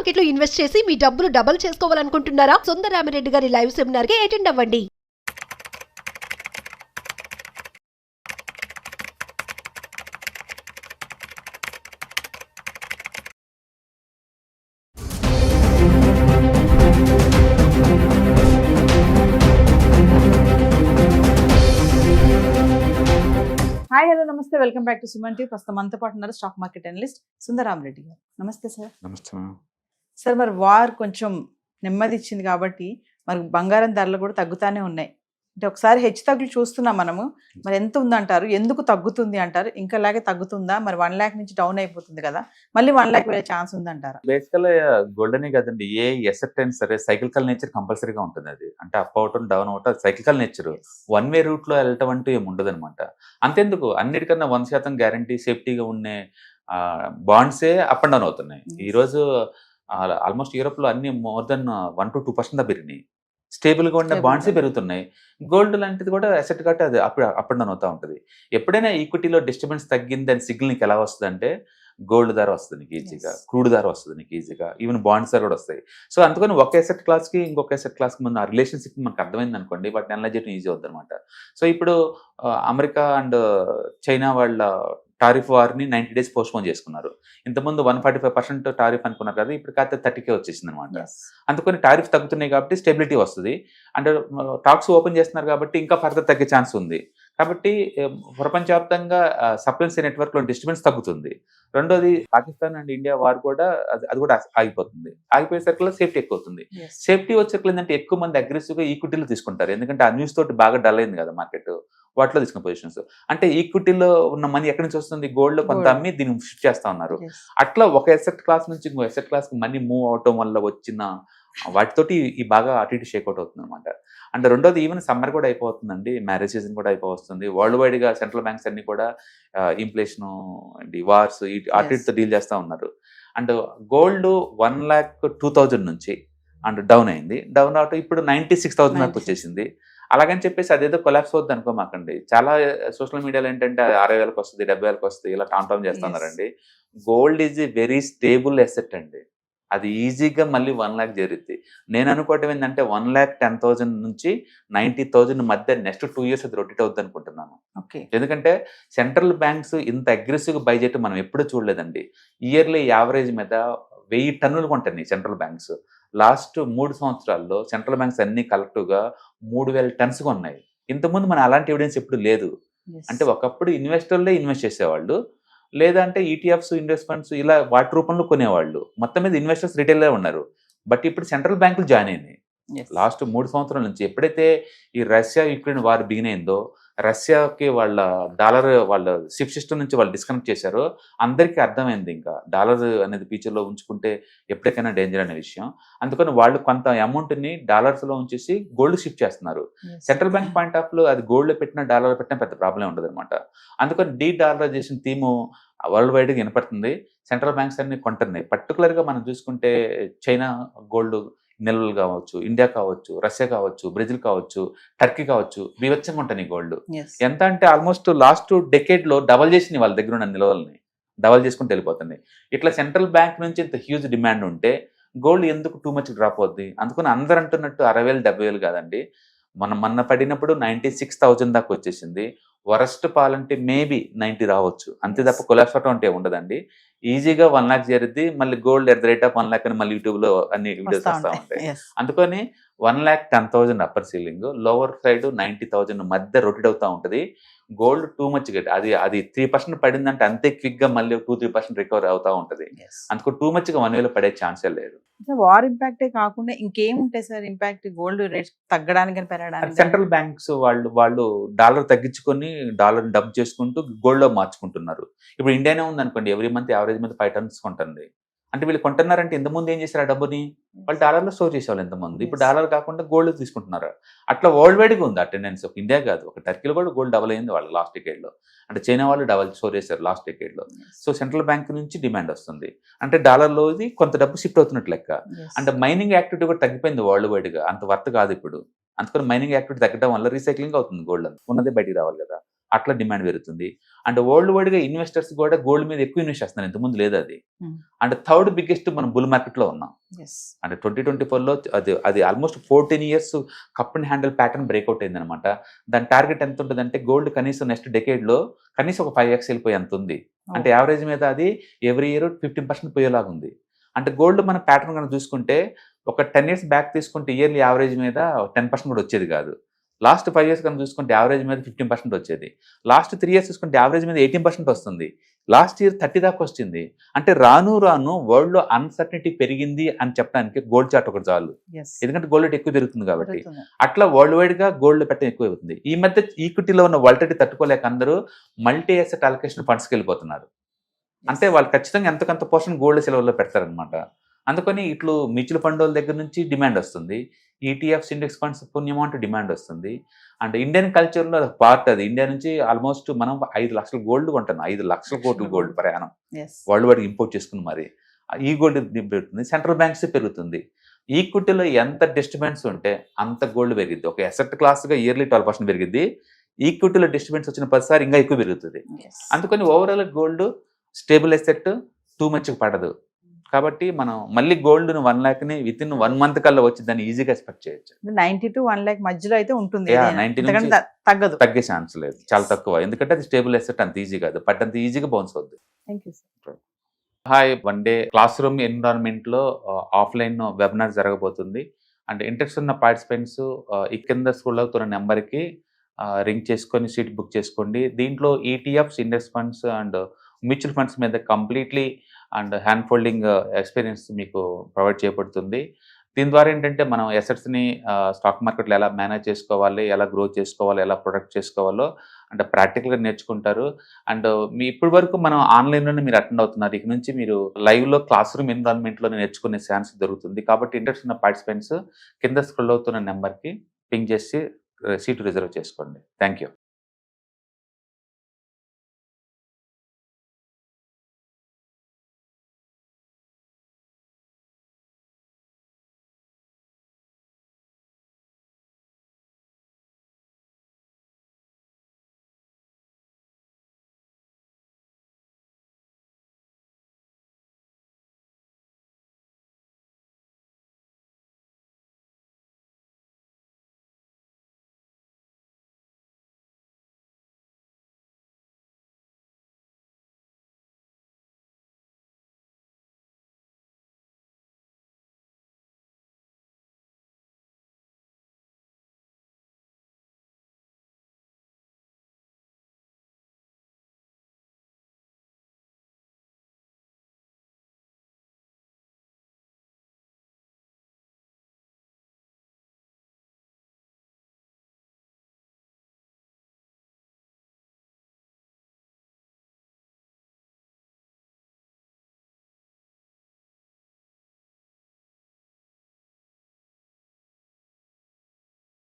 Market లో invest చేసి మీ డబ్బులు డబుల్ చేసుకోవాలనుకుంటున్నారా? సుందరరామిరెడ్డి గారి లైవ్ సెమినార్ కి అటెండ్ అవ్వండి. హాయ్ హలో నమస్తే, welcome back to Suman TV. ప్రస్తుతం మనతో పాటు ఉన్నారు స్టాక్ మార్కెట్ అనలిస్ట్ సుందరరామిరెడ్డి గారు. నమస్తే సార్. నమస్తే మేడం. సార్, మరి వార్ కొంచెం నెమ్మది ఇచ్చింది కాబట్టి మరి బంగారం ధరలు కూడా తగ్గుతానే ఉన్నాయి. అంటే ఒకసారి హెచ్చు తగ్గులు చూస్తున్నాం మనము. మరి ఎంత ఉందంటారు, ఎందుకు తగ్గుతుంది అంటారు, ఇంకా అలాగే తగ్గుతుందా? మరి 1 lakh నుంచి డౌన్ అయిపోతుంది కదా, మళ్ళీ 1 lakh వెళ్ళే ఛాన్స్ ఉందంటారా? బేసికల్ గోల్డెనే కదండి, ఏ ఎసెట్ అయినా సరే సైకికల్ నేచర్ కంపల్సరీగా ఉంటుంది. అది అంటే అప్ అవటం డౌన్ అవటం cyclical nature. One way route లో వెళ్ళటం అంటూ ఏమి ఉండదు అనమాట. అంతెందుకు, అన్నిటికన్నా 100% గ్యారంటీ సేఫ్టీగా ఉండే బాండ్సే అప్ అండ్ డౌన్ అవుతున్నాయి. ఈ రోజు ఆల్మోస్ట్ యూరోప్ లో అన్ని మోర్ దెన్ 1 to 2% పెరిగినాయి. స్టేబుల్ గా ఉండే బాండ్సే పెరుగుతున్నాయి. గోల్డ్ లాంటిది కూడా అసెట్ కాబట్టి అది అప్ అండ్ డౌన్ అవుతూ ఉంటుంది. ఎప్పుడైనా ఈక్విటీలో డిస్టర్బెన్స్ తగ్గింది అని సిగ్నల్ నీకు ఎలా వస్తుంది అంటే, గోల్డ్ ధర వస్తుంది నీకు ఈజీగా, క్రూడ్ ధర వస్తుంది నీకు ఈజీగా, ఈవెన్ బాండ్స్ ధర కూడా వస్తాయి. సో అందుకని ఒక ఎసెట్ క్లాస్ కి ఇంకొక ఎసెట్ క్లాస్ కి ముందు ఆ రిలేషన్షిప్ మనకు అర్థమైంది అనుకోండి, వాటిని అనలైజ్ చేయడం ఈజీ అవుతుంది అనమాట. సో ఇప్పుడు అమెరికా అండ్ చైనా వాళ్ళ టారిఫ్ వార్ని 90 days పోస్ట్పోన్ చేసుకున్నారు. ఇంతకుముందు 145% టారిఫ్ అనుకున్నారు కదా, ఇప్పుడు కాస్త 30K వచ్చేసింది అనమాట. అందుకని టారిఫ్ తగ్గుతున్నాయి కాబట్టి స్టెబిలిటీ వస్తుంది. అంటే టాక్స్ ఓపెన్ చేస్తున్నారు కాబట్టి ఇంకా ఫర్దర్ తగ్గే ఛాన్స్ ఉంది. కాబట్టి ప్రపంచవ్యాప్తంగా సప్లైన్స్ నెట్వర్క్ లో డిస్టర్బెన్స్ తగ్గుతుంది. రెండోది, పాకిస్తాన్ అండ్ ఇండియా వార్ కూడా అది కూడా ఆగిపోతుంది. ఆగిపోయేసరికి సేఫ్టీ ఎక్కువ అవుతుంది. సేఫ్టీ వచ్చేసరికి ఏంటంటే ఎక్కువ మంది అగ్రెసివ్ గా ఈక్విటీలో తీసుకుంటారు. ఎందుకంటే ఆ న్యూస్ తోటి బాగా డల్ అయింది కదా మార్కెట్, వాటిలో తీసుకున్న పొజిషన్స్. అంటే ఈక్విటీలో ఉన్న మనీ ఎక్కడి నుంచి వస్తుంది? గోల్డ్ లో కొంత అమ్మి దీన్ని షిఫ్ట్ చేస్తా ఉన్నారు. అట్లా ఒక ఎసెట్ క్లాస్ నుంచి ఇంకో ఎసెట్ క్లాస్ కి మనీ మూవ్ అవటం వల్ల వచ్చిన వాటితోటి ఈ బాగా అటు ఇటు షేక్అవుట్ అవుతుంది అనమాట. అండ్ రెండోది, ఈవెన్ సమ్మర్ కూడా అయిపోతుందండి, మ్యారేజ్ సీజన్ కూడా అయిపోతుంది. వరల్డ్ వైడ్ గా సెంట్రల్ బ్యాంక్స్ అన్ని కూడా ఇన్ఫ్లేషన్, వార్స్ అటు ఇటుతో డీల్ చేస్తూ ఉన్నారు. అండ్ గోల్డ్ 1,02,000 నుంచి అండ్ డౌన్ అయింది. డౌన్ అవటం ఇప్పుడు 96,000 దాకా వచ్చేసింది. అలాగని చెప్పేసి అదేదో కొలాప్స్ అవుతుంది అనుకోమాకండి. చాలా సోషల్ మీడియాలో ఏంటంటే 60,000 వస్తుంది, 70,000 వస్తుంది, ఇలా టామ్ చేస్తున్నారండి. Gold is a very stable asset అండి. అది ఈజీగా మళ్ళీ 1 lakh జరుగుద్ది. నేను అనుకోవటం ఏంటంటే 1,10,000 నుంచి 90,000 మధ్య నెక్స్ట్ 2 years అది రొటేట్ అవుద్ది అనుకుంటున్నాను. ఎందుకంటే సెంట్రల్ బ్యాంక్స్ ఇంత అగ్రెసివ్గా బై చేయటం మనం ఎప్పుడూ చూడలేదండి. ఇయర్లీ యావరేజ్ మీద 1000 టన్నులు కొంటాయి సెంట్రల్ బ్యాంక్స్. లాస్ట్ 3 సంవత్సరాల్లో సెంట్రల్ బ్యాంక్స్ అన్ని కలెక్టివ్గా 3,000 tons ఉన్నాయి. ఇంతకుముందు మన అలాంటి ఎవిడెన్స్ ఎప్పుడు లేదు. అంటే ఒకప్పుడు ఇన్వెస్టర్లే ఇన్వెస్ట్ చేసేవాళ్ళు, లేదంటే ఈటీఎఫ్స్, ఇన్వెస్ట్మెంట్స్ ఇలా వాటి రూపంలో కొనేవాళ్ళు. మొత్తం మీద ఇన్వెస్టర్స్ రిటైల్లో ఉన్నారు. బట్ ఇప్పుడు సెంట్రల్ బ్యాంకులు జాయిన్ అయినాయి. లాస్ట్ 3 సంవత్సరాల నుంచి ఎప్పుడైతే ఈ రష్యా యుక్రెయిన్ వార్ బిగిన్ అయిందో, రష్యాకి వాళ్ళ డాలర్ వాళ్ళ షిప్ సిస్టమ్ నుంచి వాళ్ళు డిస్కనెక్ట్ చేశారో అందరికీ అర్థమైంది ఇంకా డాలర్ అనేది ఫ్యూచర్లో ఉంచుకుంటే ఎప్పటికైనా డేంజర్ అనే విషయం. అందుకని వాళ్ళు కొంత అమౌంట్ని డాలర్స్లో ఉంచేసి గోల్డ్ షిఫ్ట్ చేస్తున్నారు. సెంట్రల్ బ్యాంక్ పాయింట్ ఆఫ్ లో అది గోల్డ్ పెట్టినా డాలర్ పెట్టినా పెద్ద ప్రాబ్లం ఉండదు అనమాట. అందుకని డీ డాలరైజేషన్ థీము వరల్డ్ వైడ్గా వినపడుతుంది. సెంట్రల్ బ్యాంక్స్ అన్ని కొంటున్నాయి. పర్టికులర్గా మనం చూసుకుంటే చైనా గోల్డ్ నిల్వలు కావచ్చు, ఇండియా కావచ్చు, రష్యా కావచ్చు, బ్రెజిల్ కావచ్చు, టర్కీ కావచ్చు, బీభత్సంగా ఉంటాయి గోల్డ్. ఎంత అంటే ఆల్మోస్ట్ లాస్ట్ డెకేడ్లో డబల్ చేసినాయి వాళ్ళ దగ్గర ఉన్న నిల్వల్ని, డబల్ చేసుకుంటూ వెళ్ళిపోతున్నాయి. ఇట్లా సెంట్రల్ బ్యాంక్ నుంచి ఇంత హ్యూజ్ డిమాండ్ ఉంటే గోల్డ్ ఎందుకు టూ మచ్ డ్రాప్ అవుద్ది? అందుకని అందరు అంటున్నట్టు 60,000 70,000 కాదండి. మొన్న పడినప్పుడు 96,000 దాకా వచ్చేసింది. వరస్ట్ పాలంటే మేబీ 90 రావచ్చు, అంతే తప్ప కొలాప్స్ అవటం అంటే ఉండదండి. ఈజీగా 1 lakh చేరుద్ది. మళ్ళీ gold at the rate of 1 lakh అని మళ్ళీ యూట్యూబ్ లో అన్ని వీడియోస్ వస్తూ ఉంటాయి. అందుకని 1,10,000 అప్పర్ సీలింగ్, లోవర్ సైడ్ 90,000 మధ్య రొటేట్ అవుతూ ఉంటుంది. గోల్డ్ టూ మచ్ గట్టి, అది 3% పడిందంటే అంతే క్విక్ గా మళ్ళీ 2-3% రికవర్ అవుతా ఉంటది. అందుకు టూ మచ్ గా 1,000 పడే ఛాన్సే లేదు. వార్ ఇంపాక్టే కాకుండా ఇంకేముంటాయి సార్ ఇంపాక్ట్ గోల్డ్ రేట్ తగ్గడానికి పెరగడానికి? సెంట్రల్ బ్యాంక్స్ వాళ్ళు డాలర్ తగ్గించుకొని డాలర్ డబ్ చేసుకుంటూ గోల్డ్ లో మార్చుకుంటున్నారు. ఇప్పుడు ఇండియానే ఉంది అనుకోండి, ఎవ్రీ మంత్ యావరేజ్ మీద 5 tons కొంటుంది. అంటే వీళ్ళు కొంటున్నారంటే ఇంతకుముందు ఏం చేశారు? ఆ డబ్బుని వాళ్ళు డాలర్లో స్టోర్ చేసేవాళ్ళు ఇంతకుముందు. ఇప్పుడు డాలర్ కాకుండా గోల్డ్ తీసుకుంటున్నారు. అట్లా వరల్డ్ వైడ్గా ఉంది ఆ టెండెన్సీ. ఒక ఇండియా కాదు, ఒక టర్కీలో కూడా గోల్డ్ డబల్ అయింది వాళ్ళు లాస్ట్ డికేడ్లో. అంటే చైనా వాళ్ళు డబల్ స్టోర్ చేశారు లాస్ట్ డికేడ్లో. సో సెంట్రల్ బ్యాంక్ నుంచి డిమాండ్ వస్తుంది. అంటే డాలర్లో ఇది కొంత డబ్బు షిఫ్ట్ అవుతున్నట్లు లెక్క. అంటే మైనింగ్ యాక్టివిటీ కూడా తగ్గిపోయింది వరల్డ్ వైడ్గా, అంత వర్త్ కాదు ఇప్పుడు. అందుకని మైనింగ్ యాక్టివిటీ తగ్గడం వల్ల రీసైక్లింగ్ అవుతుంది, గోల్డ్ ఉన్నదే బయటికి రావాలి కదా, అట్లా డిమాండ్ పెరుగుతుంది. అండ్ వరల్డ్ వైడ్ గా ఇన్వెస్టర్స్ కూడా గోల్డ్ మీద ఎక్కువ ఇన్వెస్ట్ చేస్తున్నారు, ఇంతకుముందు లేదు అది. అండ్ థర్డ్ బిగ్గెస్ట్ మనం బుల్ మార్కెట్ లో ఉన్నాం. అంటే 2024లో అది almost 14 years cup and handle pattern breakout అయింది అనమాట. దాని టార్గెట్ ఎంత ఉంటుంది అంటే గోల్డ్ కనీసం నెక్స్ట్ డెకేడ్ లో కనీసం ఒక 5x వెళ్ళిపోయి ఎంత ఉంది అంటే యావరేజ్ మీద అది ఎవ్రీ ఇయర్ 15% పోయేలాగా ఉంది. అంటే గోల్డ్ మన ప్యాటర్న్ కనుక చూసుకుంటే ఒక 10 years బ్యాక్ తీసుకుంటే ఇయర్లీ యావరేజ్ మీద 10% కూడా వచ్చేది కాదు. లాస్ట్ 5 years కనుక చూసుకుంటే యావరేజ్ మీద 15% వచ్చేది. లాస్ట్ 3 years చూసుకుంటే యావరేజ్ మీద 18% వస్తుంది. లాస్ట్ ఇయర్ 30 దాకా వచ్చింది. అంటే రాను రాను వరల్డ్ లో అన్సర్టనిటీ పెరిగింది అని చెప్పడానికి గోల్డ్ చార్ట్ ఒకటి చాలు, ఎందుకంటే గోల్డ్ రేట్ ఎక్కువ పెరుగుతుంది కాబట్టి. అట్లా వరల్డ్ వైడ్ గా గోల్డ్ పెట్టడం ఎక్కువ అవుతుంది. ఈ మధ్య ఈక్విటీలో ఉన్న వాలటిలిటీ తట్టుకోలేక అందరూ మల్టీ అసెట్ అలొకేషన్ ఫండ్స్కి వెళ్ళిపోతున్నారు. అంటే వాళ్ళు ఖచ్చితంగా ఎంతకంత పోర్షన్ గోల్డ్ సెలవుల్లో పెడతారనమాట. అందుకని ఇట్లు మ్యూచువల్ ఫండ్ వాళ్ళ దగ్గర నుంచి డిమాండ్ వస్తుంది, ఈటీఎఫ్స్ ఇండెక్స్ ఫండ్స్ పుణ్యమౌంట్ డిమాండ్ వస్తుంది. అండ్ ఇండియన్ కల్చర్లో పార్ట్ అది. ఇండియా నుంచి ఆల్మోస్ట్ మనం 5 లక్షల గోల్డ్ కొంటాం, 5 లక్షల కోట్ల గోల్డ్ ప్రయాణం వరల్డ్ వైడ్ ఇంపోర్ట్ చేసుకుని మరి ఈ గోల్డ్ పెరుగుతుంది. సెంట్రల్ బ్యాంక్స్ పెరుగుతుంది. ఈక్విటీలో ఎంత డిస్టర్బెన్స్ ఉంటే అంత గోల్డ్ పెరిగింది. ఒక అసెట్ క్లాస్గా ఇయర్లీ 12% పెరిగింది. ఈక్విటీలో డిస్టర్బెన్స్ వచ్చిన 10 ఇంకా ఎక్కువ పెరుగుతుంది. అందుకని overall gold stable asset, too మచ్కి పడదు. కాబట్టి మనం మళ్ళీ gold 1 lakh with in 1 month కల్లా వచ్చి దాన్ని ఈజీగా ఎక్స్పెక్ట్ చేయొచ్చు. 90 to 1 lakh మధ్యలో అయితే ఉంటుంది, 90 నుంచి తగ్గదు, తగ్గే ఛాన్స్ లేదు, చాలా తక్కువ. ఎందుకంటే అది స్టేబుల్ అసెట్, అంత ఈజీ కాదు, పట్టంత ఈజీగా బౌన్స్ అవుద్ది. Hi, 1 day class room environment లో ఆఫ్లైన్ వెబినార్ జరగబోతుంది. అండ్ ఇంట్రెస్ట్ ఉన్న పార్టిసిపెంట్స్ ఈ కింద స్క్రోల్ అవుతున్న నెంబర్కి రింగ్ చేసుకొని సీట్ బుక్ చేసుకోండి. దీంట్లో ETFs, index funds and mutual funds మీద completely and hand holding experience మీకు ప్రొవైడ్ చేయబడుతుంది. దీని ద్వారా ఏంటంటే మనం అసెట్స్ని స్టాక్ మార్కెట్లో ఎలా మేనేజ్ చేసుకోవాలి, ఎలా గ్రో చేసుకోవాలి, ఎలా ప్రొడక్ట్ చేసుకోవాలో అంటే ప్రాక్టికల్గా నేర్చుకుంటారు. అండ్ మీ ఇప్పటి వరకు మనం ఆన్లైన్లోనే మీరు అటెండ్ అవుతున్నారు. ఇక నుంచి మీరు లైవ్లో క్లాస్ రూమ్ ఎన్విరాన్మెంట్లో నేర్చుకునే ఛాన్స్ దొరుకుతుంది. కాబట్టి ఇంట్రెస్ట్ ఉన్న పార్టిసిపెంట్స్ కింద స్క్రోల్ అవుతున్న నెంబర్కి పింగ్ చేసి సీటు రిజర్వ్ చేసుకోండి. Thank you.